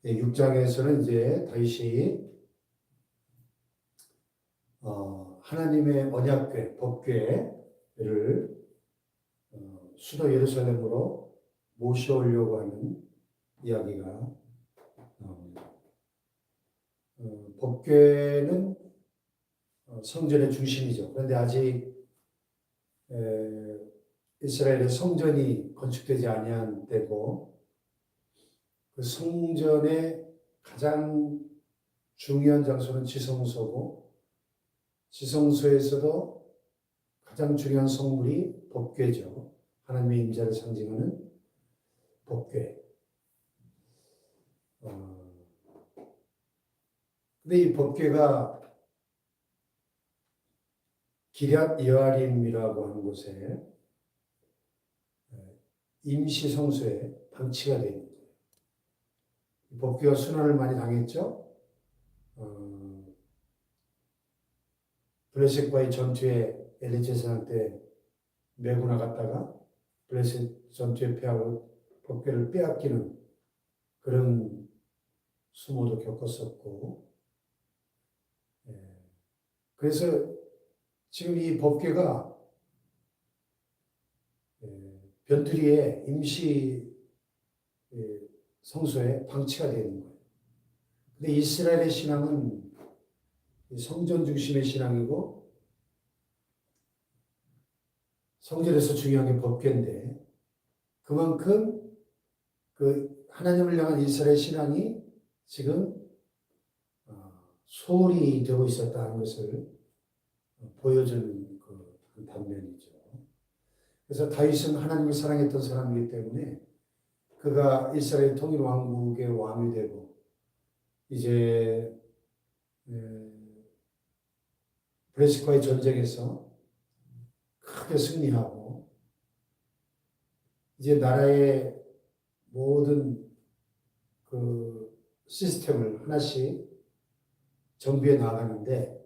6장에서는 이제 다윗이 하나님의 언약궤, 법궤를 수도 예루살렘으로 모셔오려고 하는 이야기가 나옵니다. 법궤는 성전의 중심이죠. 그런데 아직 이스라엘의 성전이 건축되지 아니한 때고, 그 성전의 가장 중요한 장소는 지성소고, 지성소에서도 가장 중요한 성물이 법궤죠. 하나님의 임재를 상징하는 법궤. 근데 이 법궤가 기럇 여아림이라고 하는 곳에 임시 성소에 방치가 되어 있는 거예요. 이 법궤가 순환을 많이 당했죠. 블레셋과의 전투에 엘리 제사장 때 메고 나갔다가 블레셋 전투에 패하고 법궤를 빼앗기는 그런 수모도 겪었었고, 그래서 지금 이 법궤가 변두리에 임시 성소에 방치가 되어 있는 거예요. 근데 이스라엘의 신앙은 성전 중심의 신앙이고, 성전에서 중요한 게 법궤인데, 그만큼 그 하나님을 향한 이스라엘 신앙이 지금 소홀히 되고 있었다는 것을 보여주는 그 단면이죠. 그래서 다윗은 하나님을 사랑했던 사람이기 때문에 그가 이스라엘 통일 왕국의 왕이 되고, 이제 블레셋과의 전쟁에서 크게 승리하고, 이제 나라의 모든 그 시스템을 하나씩 정비해 나가는데,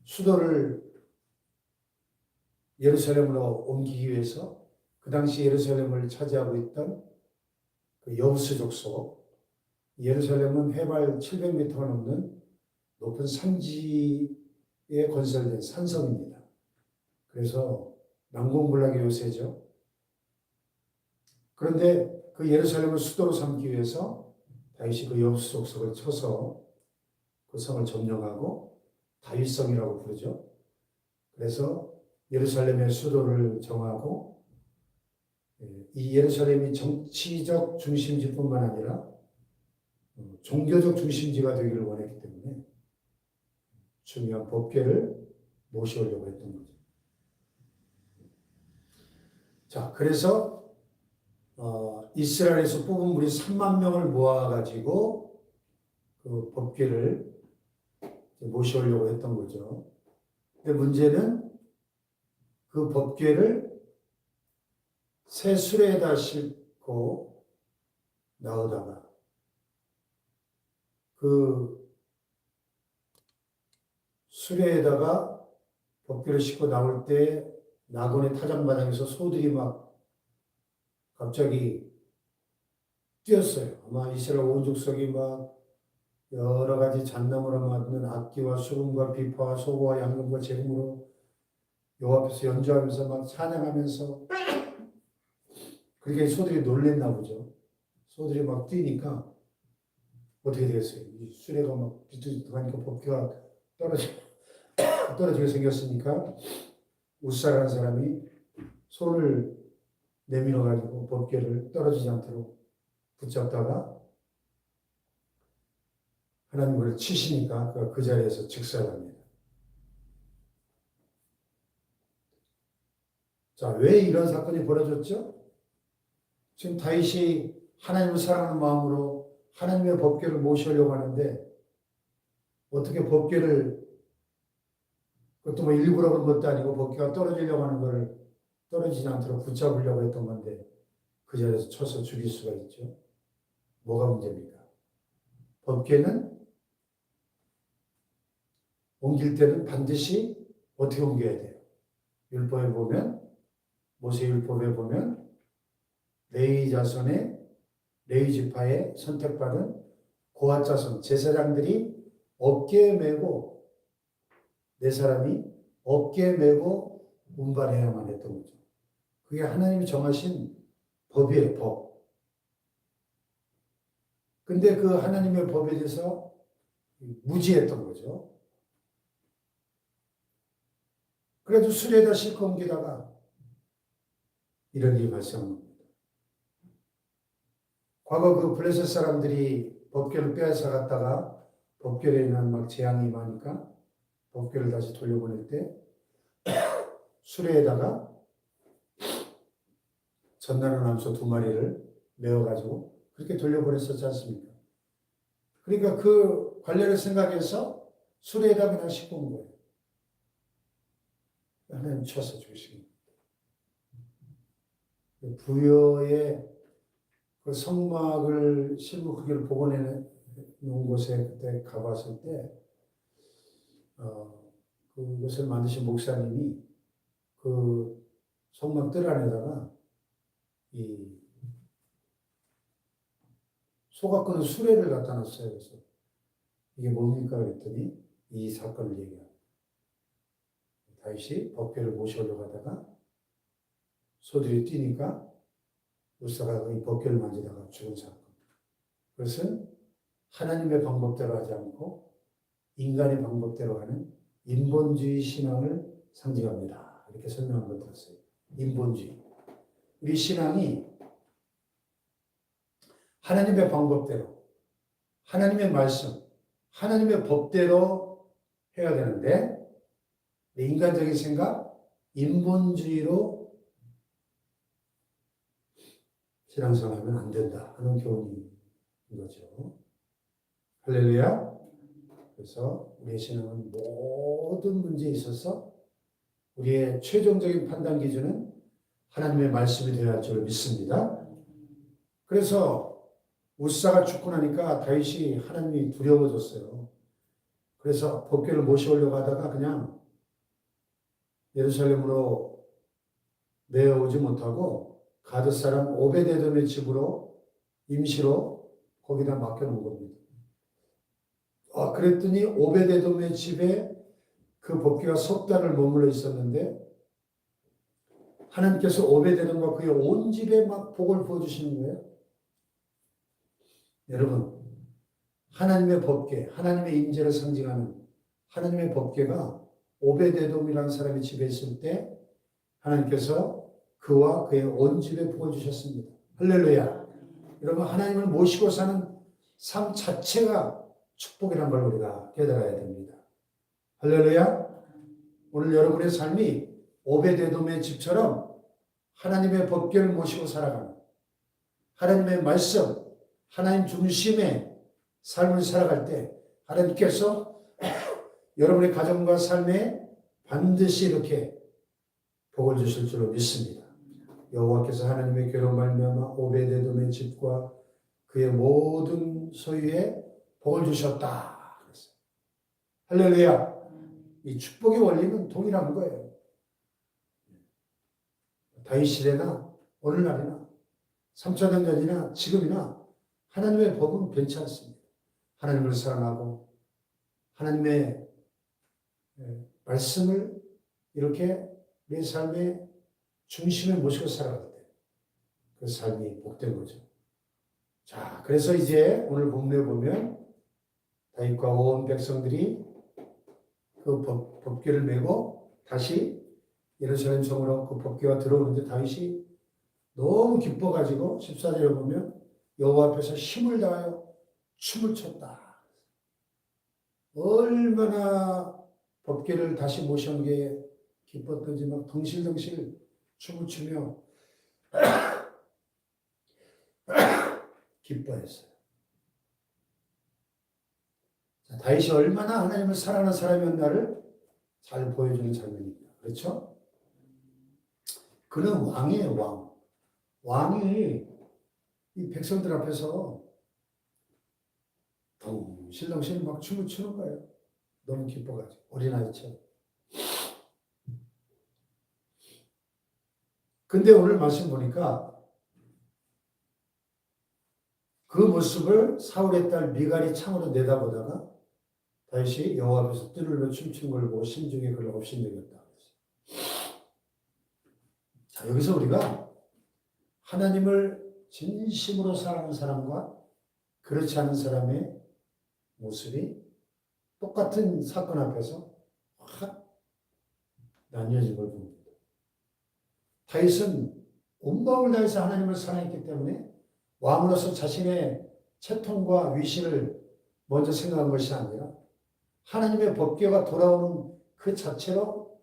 수도를 예루살렘으로 옮기기 위해서 그 당시 예루살렘을 차지하고 있던 그 여부스 족속, 예루살렘은 해발 700m가 넘는 높은 산지에 건설된 산성입니다. 그래서 난공불락의 요새죠. 그런데 그 예루살렘을 수도로 삼기 위해서 다윗이 그 여부스 족속을 쳐서 그 성을 점령하고 다윗성이라고 부르죠. 그래서 예루살렘의 수도를 정하고, 이 예루살렘이 정치적 중심지뿐만 아니라 종교적 중심지가 되기를 원했기 때문에 중요한 법궤를 모셔오려고 했던 거죠. 자, 그래서 이스라엘에서 뽑은 무리 3만 명을 모아가지고 그 법궤를 모셔오려고 했던 거죠. 근데 문제는 그 법궤를 새 수레에다 싣고 나오다가 그 수레에다가 법궤를 싣고 나올 때 낙원의 타작마당에서 소들이 막 갑자기 뛰었어요. 아마 이스라엘 온 족속이 막 여러 가지 잣나무로 만든 악기와 수금과 비파와 소고와 양금과 제금으로 여호와 앞에서 연주하면서 막 찬양하면서, 그렇게 소들이 놀랬나 보죠. 소들이 막 뛰니까 어떻게 되겠어요? 이 수레가 막 비틀어가니까 법궤가 떨어지게 생겼으니까 웃사라는 사람이 손을 내밀어 가지고 법궤를 떨어지지 않도록 붙잡다가 하나님 그를 치시니까 그 자리에서 즉사합니다. 자, 왜 이런 사건이 벌어졌죠? 지금 다윗이 하나님을 사랑하는 마음으로 하나님의 법궤를 모시려고 하는데, 어떻게 법궤를, 그것도 뭐 일부러 그런 것도 아니고 법궤가 떨어지려고 하는 것을 떨어지지 않도록 붙잡으려고 했던 건데, 그 자리에서 쳐서 죽일 수가 있죠. 뭐가 문제입니까? 법궤는 옮길 때는 반드시 어떻게 옮겨야 돼요? 율법에 보면, 모세율법에 보면 레위 자손의 레위 지파에 선택받은 고핫 자손 제사장들이 어깨에 메고 네 사람이 어깨에 메고 운반해야만 했던 거죠. 그게 하나님이 정하신 법이에요, 법. 근데 그 하나님의 법에 대해서 무지했던 거죠. 그래도 수레에다 싣고 옮기다가 이런 일이 발생한 겁니다. 과거 그 블레셋 사람들이 법궤를 빼앗아 갔다가 법궤에 인한 막 재앙이 임하니까 법궤를 다시 돌려보낼 때 수레에다가 전나는 암소 2마리를 메어가지고 그렇게 돌려보냈었지 않습니까? 그러니까 그 관례를 생각해서 수레에다 그냥 싣고 온 거예요. 하나님 쳐서 주신 부여의 그 성막을 실무 크기를 복원해 놓은 곳에 그때 가봤을 때 그것을 만드신 목사님이 그 성막 뜰 안에다가 이 소가 끄는 수레를 갖다 놨어요. 그래서 이게 뭡니까 그랬더니 이 사건을 얘기합니다. 다윗이 법궤를 모셔오려고 하다가 소들이 뛰니까 우사가 이 법궤를 만지다가 죽은 사건. 그것은 하나님의 방법대로 하지 않고 인간의 방법대로 하는 인본주의 신앙을 상징합니다. 이렇게 설명한 걸 들었어요. 인본주의. 우리 신앙이 하나님의 방법대로, 하나님의 말씀, 하나님의 법대로 해야 되는데 인간적인 생각, 인본주의로 신앙생활하면 안 된다 하는 교훈인 거죠. 할렐루야. 그래서 우리의 신앙은 모든 문제에 있어서 우리의 최종적인 판단 기준은 하나님의 말씀이 되어야 할 줄 믿습니다. 그래서 우사가 죽고 나니까 다윗이 하나님이 두려워졌어요. 그래서 법궤를 모셔오려고 하다가 그냥 예루살렘으로 내어오지 못하고 가드 사람 오베데돔의 집으로 임시로 거기다 맡겨놓은 겁니다. 그랬더니 오베데돔의 집에 그 법궤가 석 달을 머물러 있었는데 하나님께서 오베데돔과 그의 온 집에 막 복을 부어주시는 거예요. 여러분, 하나님의 법궤, 하나님의 임재를 상징하는 하나님의 법궤가 오베데돔이라는 사람의 집에 있을 때 하나님께서 그와 그의 온 집에 복을 주셨습니다. 할렐루야. 여러분, 하나님을 모시고 사는 삶 자체가 축복이란 걸 우리가 깨달아야 됩니다. 할렐루야. 오늘 여러분의 삶이 오베데돔의 집처럼 하나님의 법궤를 모시고 살아가는 하나님의 말씀, 하나님 중심의 삶을 살아갈 때 하나님께서 여러분의 가정과 삶에 반드시 이렇게 복을 주실 줄로 믿습니다. 여호와께서 하나님의 궤로 말미암아 오베데돔의 집과 그의 모든 소유에 복을 주셨다. 할렐루야. 이 축복의 원리는 동일한 거예요. 다윗 시대나 오늘날이나 3,000년 전이나 지금이나 하나님의 법은 변치 않습니다. 하나님을 사랑하고 하나님의 말씀을 이렇게 내 삶의 중심에 모시고 살아갈 때 그 삶이 복된 거죠. 자, 그래서 이제 오늘 본문에 보면 다윗과 온 백성들이 그 법궤를 메고 다시 예루살렘 성으로 그 법궤가 들어오는데 다윗이 너무 기뻐가지고 14절에 보면 여호와 앞에서 힘을 다하여 춤을 췄다. 얼마나 법궤를 다시 모셔온 게 기뻤던지 막 덩실덩실 춤을 추며 기뻐했어요. 자, 다윗이 얼마나 하나님을 사랑하는 사람이었나를 잘 보여주는 장면입니다. 그렇죠? 그는 왕이에요, 왕. 왕이 이 백성들 앞에서 덩실덩실 막 춤을 추는 거예요. 너무 기뻐가지고 어린아이처럼. 근데 오늘 말씀 보니까 그 모습을 사울의 딸 미갈이 창으로 내다보다가 다윗이 여호와 앞에서 뜰을 며 춤춘 걸 보고 심중에 그를 업신여겼다. 자, 여기서 우리가 하나님을 진심으로 사랑하는 사람과 그렇지 않은 사람의 모습이 똑같은 사건 앞에서 확 나뉘어진 걸 봅니다. 다윗은 온 마음을 다해서 하나님을 사랑했기 때문에 왕으로서 자신의 채통과 위신을 먼저 생각한 것이 아니라 하나님의 법궤가 돌아오는 그 자체로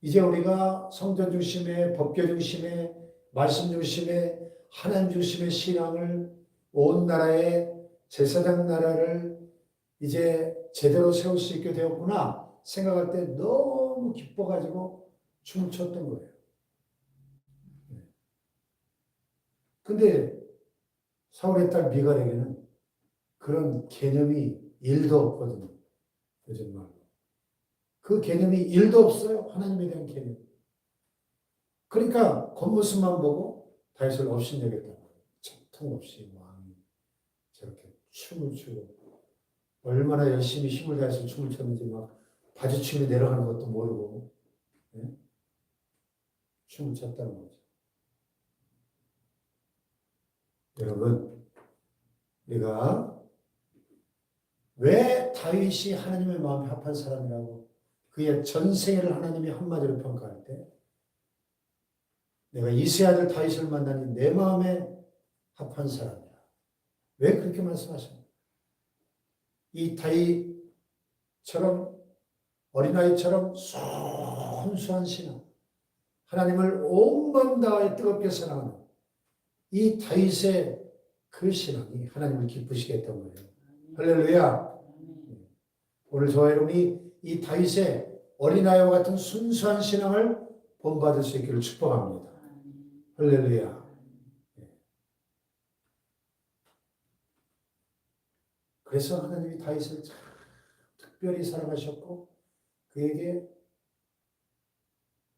이제 우리가 성전 중심의 법궤 중심의 말씀 중심의 하나님 중심의 신앙을 온 나라의 제사장 나라를 이제 제대로 세울 수 있게 되었구나 생각할 때 너무 기뻐가지고 춤을 췄던 거예요. 근데 사울의 딸 미갈에게는 그런 개념이 1도 없거든요. 요즘 말로. 그 개념이 1도 없어요. 하나님에 대한 개념. 그러니까 겉모습만 보고 다윗을 업신여겼다고. 채통 없이 왕이 저렇게 춤을 추고 얼마나 열심히 힘을 다해서 춤을 췄는지 막 바지춤이 내려가는 것도 모르고 춤을 췄다는 거죠. 여러분, 우리가 왜 다윗이 하나님의 마음에 합한 사람이라고 그의 전생애를 하나님이 한마디로 평가할 때 내가 이세 아들 다윗을 만나니 내 마음에 합한 사람이야. 왜 그렇게 말씀하십니까? 이 다윗처럼 어린아이처럼 순수한 신앙, 하나님을 온 마음 다해 뜨겁게 사랑하는 이 다윗의 그 신앙이 하나님을 기쁘시게 했던 거예요. 할렐루야. 오늘 저와 여러분이 이 다윗의 어린아이와 같은 순수한 신앙을 본받을 수 있기를 축복합니다. 할렐루야. 그래서 하나님이 다윗을 특별히 사랑하셨고 그에게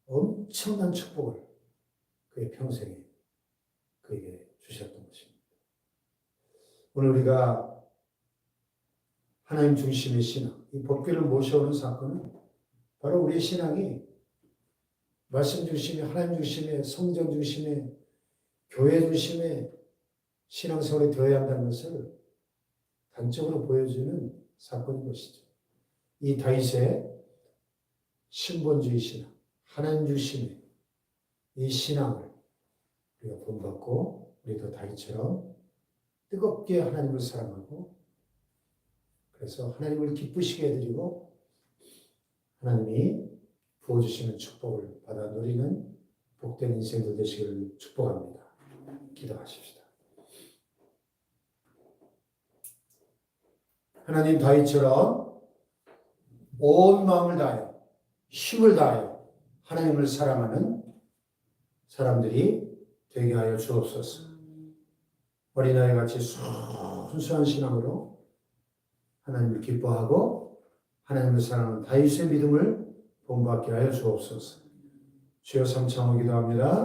엄청난 축복을 그의 평생에 그에게 주셨던 것입니다. 오늘 우리가 하나님 중심의 신앙, 이 법궤를 모셔오는 사건은 바로 우리의 신앙이 말씀 중심의 하나님 중심의 성전 중심의 교회 중심의 신앙생활이 되어야 한다는 것을 단적으로 보여주는 사건인 것이죠. 이 다윗의 신본주의 신앙, 하나님 중심의 이 신앙을 우리가 본받고 우리도 다윗처럼 뜨겁게 하나님을 사랑하고 그래서 하나님을 기쁘시게 해드리고 하나님이 부어주시는 축복을 받아 누리는 복된 인생들 되시기를 축복합니다. 기도하십시다. 하나님 다윗처럼 온 마음을 다하여 힘을 다하여 하나님을 사랑하는 사람들이 되게 하여 주옵소서. 어린아이 같이 순수한 신앙으로 하나님을 기뻐하고 하나님을 사랑하는 다윗의 믿음을 본받게 하여 주옵소서. 주여 삼창을 기도합니다.